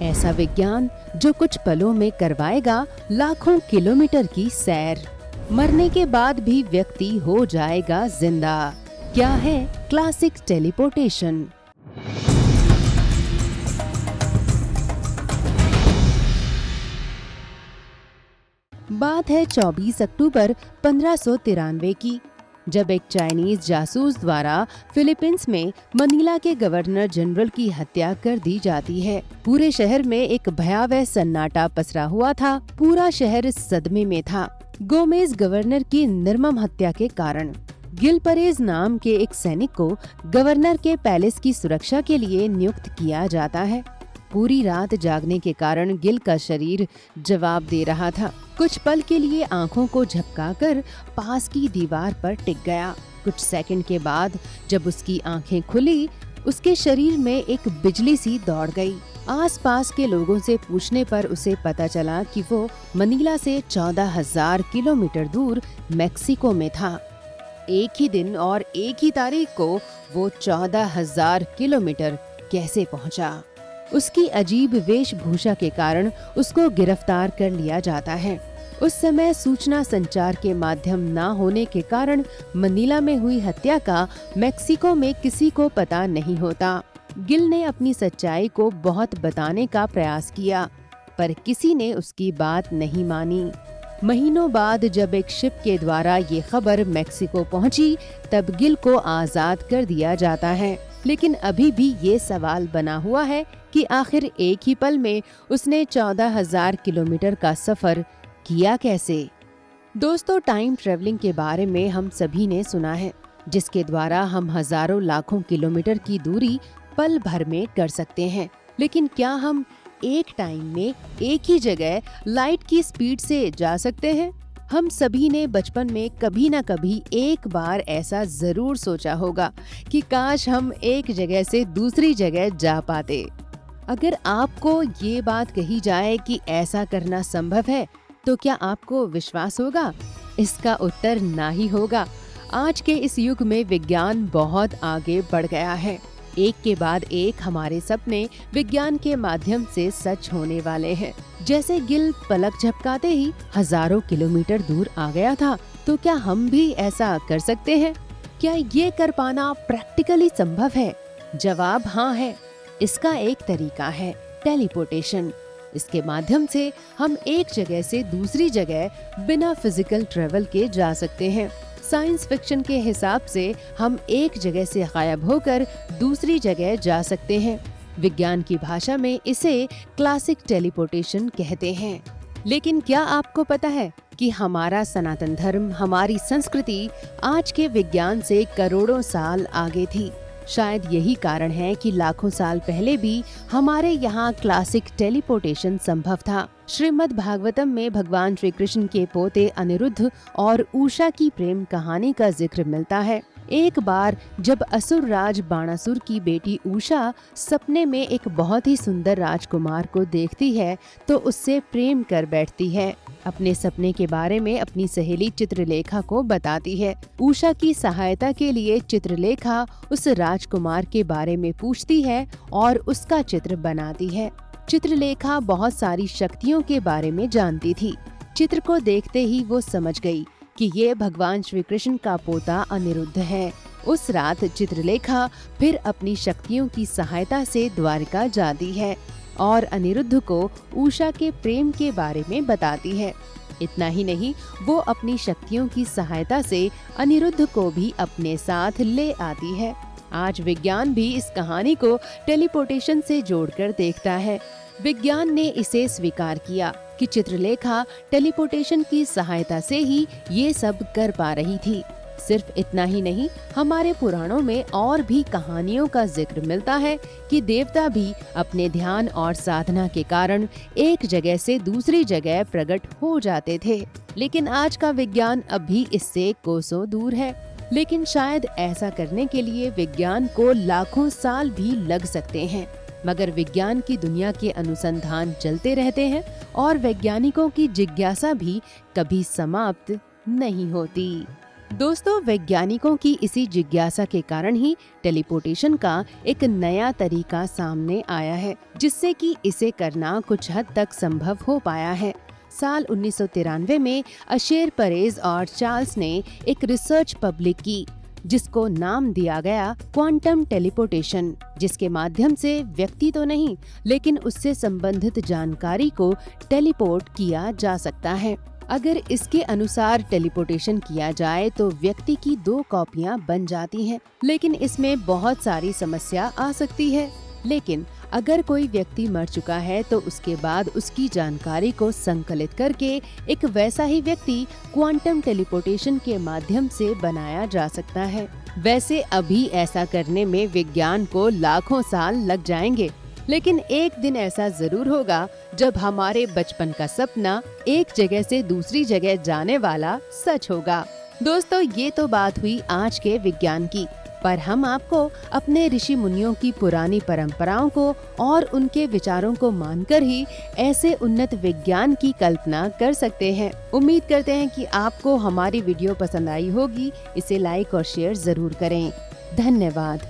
ऐसा विज्ञान जो कुछ पलों में करवाएगा लाखों किलोमीटर की सैर। मरने के बाद भी व्यक्ति हो जाएगा जिंदा। क्या है क्लासिक टेलीपोर्टेशन? बात है 24 अक्टूबर 1593 की, जब एक चाइनीज जासूस द्वारा फिलीपींस में मनीला के गवर्नर जनरल की हत्या कर दी जाती है। पूरे शहर में एक भयावह सन्नाटा पसरा हुआ था। पूरा शहर सदमे में था गोमेज गवर्नर की निर्मम हत्या के कारण। गिल परेज नाम के एक सैनिक को गवर्नर के पैलेस की सुरक्षा के लिए नियुक्त किया जाता है। पूरी रात जागने के कारण गिल का शरीर जवाब दे रहा था। कुछ पल के लिए आंखों को झपकाकर पास की दीवार पर टिक गया। कुछ सेकंड के बाद जब उसकी आंखें खुली, उसके शरीर में एक बिजली सी दौड़ गई। आसपास के लोगों से पूछने पर उसे पता चला कि वो मनीला से 14,000 किलोमीटर दूर मेक्सिको में था। एक ही दिन और एक ही तारीख को वो 14,000 किलोमीटर कैसे पहुंचा? उसकी अजीब वेशभूषा के कारण उसको गिरफ्तार कर लिया जाता है। उस समय सूचना संचार के माध्यम न होने के कारण मनीला में हुई हत्या का मेक्सिको में किसी को पता नहीं होता। गिल ने अपनी सच्चाई को बहुत बताने का प्रयास किया, पर किसी ने उसकी बात नहीं मानी। महीनों बाद जब एक शिप के द्वारा ये खबर मेक्सिको पहुंची, तब गिल को आजाद कर दिया जाता है। लेकिन अभी भी ये सवाल बना हुआ है कि आखिर एक ही पल में उसने 14,000 किलोमीटर का सफर किया कैसे? दोस्तों, टाइम ट्रेवलिंग के बारे में हम सभी ने सुना है, जिसके द्वारा हम हजारों लाखों किलोमीटर की दूरी पल भर में कर सकते हैं। लेकिन क्या हम एक टाइम में एक ही जगह लाइट की स्पीड से जा सकते हैं? हम सभी ने बचपन में कभी न कभी एक बार ऐसा जरूर सोचा होगा कि काश हम एक जगह से दूसरी जगह जा पाते। अगर आपको ये बात कही जाए कि ऐसा करना संभव है, तो क्या आपको विश्वास होगा? इसका उत्तर ना ही होगा। आज के इस युग में विज्ञान बहुत आगे बढ़ गया है। एक के बाद एक हमारे सपने विज्ञान के माध्यम से सच होने वाले हैं। जैसे गिल पलक झपकाते ही हजारों किलोमीटर दूर आ गया था, तो क्या हम भी ऐसा कर सकते हैं? क्या ये कर पाना प्रैक्टिकली संभव है? जवाब हाँ है। इसका एक तरीका है टेलीपोर्टेशन। इसके माध्यम से हम एक जगह से दूसरी जगह बिना फिजिकल ट्रेवल के जा सकते हैं। साइंस फिक्शन के हिसाब से हम एक जगह से गायब होकर दूसरी जगह जा सकते हैं। विज्ञान की भाषा में इसे क्लासिक टेलीपोर्टेशन कहते हैं। लेकिन क्या आपको पता है कि हमारा सनातन धर्म, हमारी संस्कृति आज के विज्ञान से करोड़ों साल आगे थी। शायद यही कारण है कि लाखों साल पहले भी हमारे यहाँ क्लासिक टेलीपोर्टेशन संभव था। श्रीमद् भागवतम में भगवान श्री कृष्ण के पोते अनिरुद्ध और उषा की प्रेम कहानी का जिक्र मिलता है। एक बार जब असुर राज बाणासुर की बेटी उषा सपने में एक बहुत ही सुंदर राजकुमार को देखती है, तो उससे प्रेम कर बैठती है। अपने सपने के बारे में अपनी सहेली चित्रलेखा को बताती है। उषा की सहायता के लिए चित्रलेखा उस राजकुमार के बारे में पूछती है और उसका चित्र बनाती है। चित्रलेखा बहुत सारी शक्तियों के बारे में जानती थी। चित्र को देखते ही वो समझ गई कि ये भगवान श्री कृष्ण का पोता अनिरुद्ध है। उस रात चित्रलेखा फिर अपनी शक्तियों की सहायता से द्वारिका जाती है और अनिरुद्ध को उषा के प्रेम के बारे में बताती है। इतना ही नहीं, वो अपनी शक्तियों की सहायता से अनिरुद्ध को भी अपने साथ ले आती है। आज विज्ञान भी इस कहानी को टेलीपोर्टेशन से जोड़कर देखता है। विज्ञान ने इसे स्वीकार किया कि चित्रलेखा टेलीपोर्टेशन की सहायता से ही ये सब कर पा रही थी। सिर्फ इतना ही नहीं, हमारे पुराणों में और भी कहानियों का जिक्र मिलता है कि देवता भी अपने ध्यान और साधना के कारण एक जगह से दूसरी जगह प्रकट हो जाते थे। लेकिन आज का विज्ञान अभी इससे कोसों दूर है। लेकिन शायद ऐसा करने के लिए विज्ञान को लाखों साल भी लग सकते हैं। मगर विज्ञान की दुनिया के अनुसंधान चलते रहते हैं और वैज्ञानिकों की जिज्ञासा भी कभी समाप्त नहीं होती। दोस्तों, वैज्ञानिकों की इसी जिज्ञासा के कारण ही टेलीपोर्टेशन का एक नया तरीका सामने आया है, जिससे कि इसे करना कुछ हद तक संभव हो पाया है। साल 1993 में अशेर परेज और चार्ल्स ने एक रिसर्च पब्लिक की, जिसको नाम दिया गया क्वांटम टेलीपोर्टेशन, जिसके माध्यम से व्यक्ति तो नहीं लेकिन उससे संबंधित जानकारी को टेलीपोर्ट किया जा सकता है। अगर इसके अनुसार टेलीपोर्टेशन किया जाए तो व्यक्ति की 2 कॉपियां बन जाती हैं, लेकिन इसमें बहुत सारी समस्या आ सकती है। लेकिन अगर कोई व्यक्ति मर चुका है तो उसके बाद उसकी जानकारी को संकलित करके एक वैसा ही व्यक्ति क्वांटम टेलीपोर्टेशन के माध्यम से बनाया जा सकता है। वैसे अभी ऐसा करने में विज्ञान को लाखों साल लग जाएंगे, लेकिन एक दिन ऐसा जरूर होगा जब हमारे बचपन का सपना एक जगह से दूसरी जगह जाने वाला सच होगा। दोस्तों, ये तो बात हुई आज के विज्ञान की, पर हम आपको अपने ऋषि मुनियों की पुरानी परंपराओं को और उनके विचारों को मानकर ही ऐसे उन्नत विज्ञान की कल्पना कर सकते हैं। उम्मीद करते हैं कि आपको हमारी वीडियो पसंद आई होगी। इसे लाइक और शेयर जरूर करें। धन्यवाद।